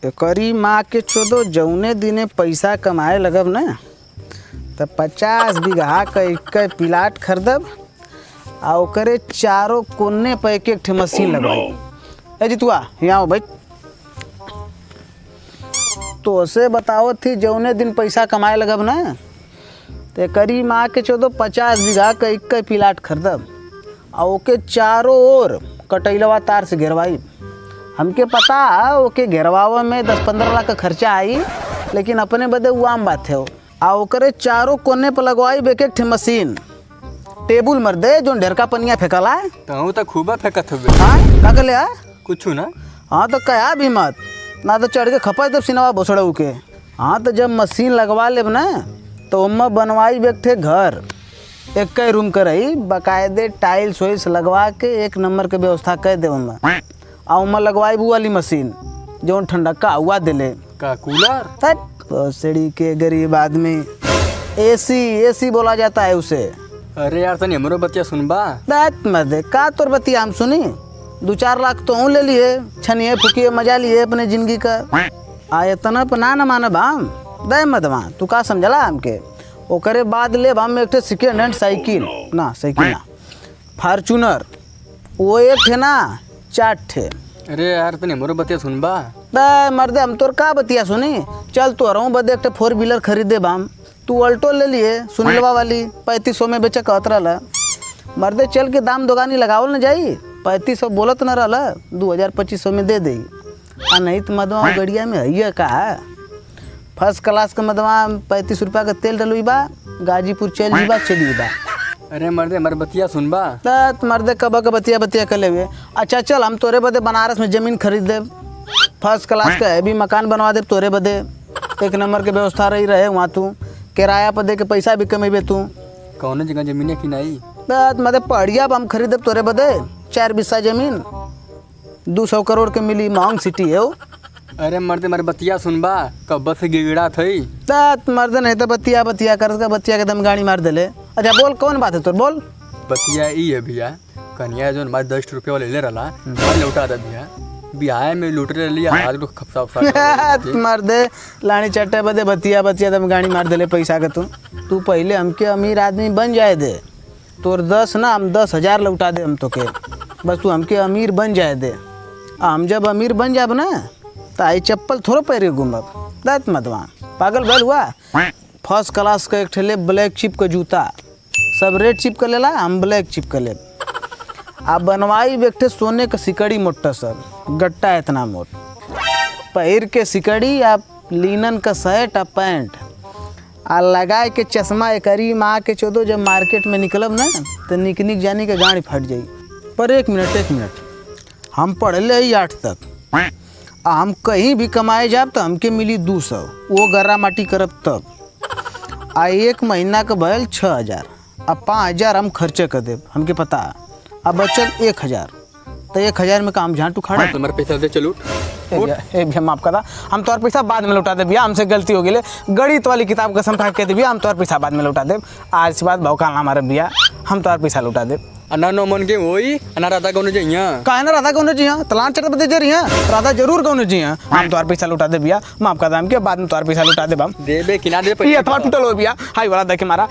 एकरी माँ के चोदो जौने दिने पैसा कमाए लगब न त 50 बीघा का एक प्लाट खरीदब आ ओकरे चारों कोने पे एक ठे मशीन लगवाई। ए जितुआ यहाँ आओ भाई। तो से बताओ थी जौने दिन पैसा कमाए लगब न तो करी माँ के चोदो 50 बीघा का एक प्लाट खरीदब आ ओके चारों ओर कटैलवा तार से घेरवाई। हमके पता ओके घेरवावे में 10-15 लाख का खर्चा आई, लेकिन अपने बदे वो आम बात है। आ ओकरे चारों कोने पर लगवाई एक ठे मशीन टेबुल मर दे जो ढेर का पनिया फेंकला है तो खूब फेंकत हो। हाँ का कर ले कुछ ना। हाँ तो कहा भी मत ना तो चढ़ के खपा जब सिनवा भोसड़ऊ के। हाँ तो जब मशीन लगवा लेब ना तो उम्मा बनवाई एक ठे घर एक रूम कर रही बाकायदे टाइल्स वाइल्स लगवा के एक नंबर के व्यवस्था कर दे उम्मा। आ उम्मा लगवाई वो वाली मशीन जो ठंडका हुआ दिले का कूलर सीढ़ी के गरीब आदमी एसी बोला जाता है उसे। अरे यार तनी हमरो बतिया सुनबा। बात मत दे का तोर बतिया हम सुनी 2-4 लाख तो ले लिए छनिए फुकिए मजा लिए अपने जिंदगी का। आ इतना पना न मानब हम दे मत वहाँ तू का समझला हमके। ओकरे बाद ले हम एक ठे सेकेंड हैंड साइकिल ना फार्चूनर वो एक ठे ना 4 ठे। अरे यार तनी हमरो बतिया सुनबा। दे मर्दे हम तोर का बतिया सुनी। चल तो रहूँ बदे एक ठे 4 व्हीलर खरीदे बाम तू अल्टो ले लिए सुनीलवा वाली 3500 में बेचा कहत रहा। मर्दे चल के दाम दोगानी लगावल न जाई 3500 बोलत न रहा 2000-2500 में दे दे। आ नहीं तो मदवा गड़िया में है का फर्स्ट क्लास का मदवा 35 रुपया का तेल डलुई बा गाजीपुर चल जीबा चली बा। अरे मर्दे हमारे बतिया सुनबा। तत मर्दे कब का बतिया कर ले हुए। अच्छा चल हम तोरे बदे बनारस में ज़मीन खरीद दे फर्स्ट क्लास का है भी मकान बनवा दे तोरे बदे एक नंबर के व्यवस्था रही रहे वहाँ तू किराया पर दे के पैसा भी कमेबे तू। कौन जगह जमीन की नहीं मतलब पहाड़िया हम खरीदे तोरे बदे 4 बिस्सा जमीन 200 करोड़ के मिली महंग सिटी है वो। अरे मर्दे हमारे बतिया सुनबा कब बस गिगड़ा थई तात मर्द नहीं तो बतिया कर बतिया के दम गाड़ी मार देले। अच्छा बोल कौन बात है तोर बोल। बतिया ई है भैया कन्या जो हमारे 10 रुपये वाले ले रहा लौटा दे भैया बिहार में लूट रहे लिया आज लोग खपसा मर्दे लानी चट्टे बदे बतिया दम गाड़ी मार देले पैसा के तू पहले हमके अमीर आदमी बन जाए दे तोर 10 ना हम 10,000 लौटा दे हम तो के बस तू हमके अमीर बन जाए दे। हम जब अमीर बन जाब ना तो आई चप्पल थोड़ा पैरे घूमब दात मत वहाँ पागल भल हुआ। फर्स्ट क्लास का एक ठेले ब्लैक चिप का जूता सब रेड चिप का लेला हम ब्लैक चिप का ले। आप बनवाई बैठे सोने का सिकड़ी मोटा सब गट्टा इतना मोट पैर के सिकड़ी आप लिनन का शर्ट आ पैंट आ लगाए के चश्मा एकरी माँ के चौदो जब मार्केट में निकलब ना तो निक जानी के गाड़ी फट जाई। पर एक मिनट हम पढ़ले ही 8 तक हम कहीं भी कमाए जाब तो हमके मिली 200 वो गर्रा माटी करब तब आ 1 महीना का भयल 6,000 अब 5,000 हम खर्चे कर देब हमके पता। अब बचल 1,000 तो 1,000 में काम झांटू खड़ा तुम्हारे पैसा दे चलो भैया माफ करा हम तोर पैसा बाद में लौटा दे भैया हमसे गलती हो गई गणित वाली किताब कसम खा के दे भैया हम तोर पैसा बाद में लौटा दे। आज से बाद भौकाल ना मारे भैया हम तोर पैसा लौटा दे। अन्ना नो मन के वही अन्ना राधा कौन चाहिए काहे ना राधा कौन चाहिए तलान चढ़ बदे जरी है राधा जरूर कौन चाहिए हम तोर पैसा लौटा दे भैया माफ कर दाम के बाद में तोर पैसा लौटा दे हम दे बे किना दे ये थोड़ा टूटल हो भैया हाई वाला देखे मारा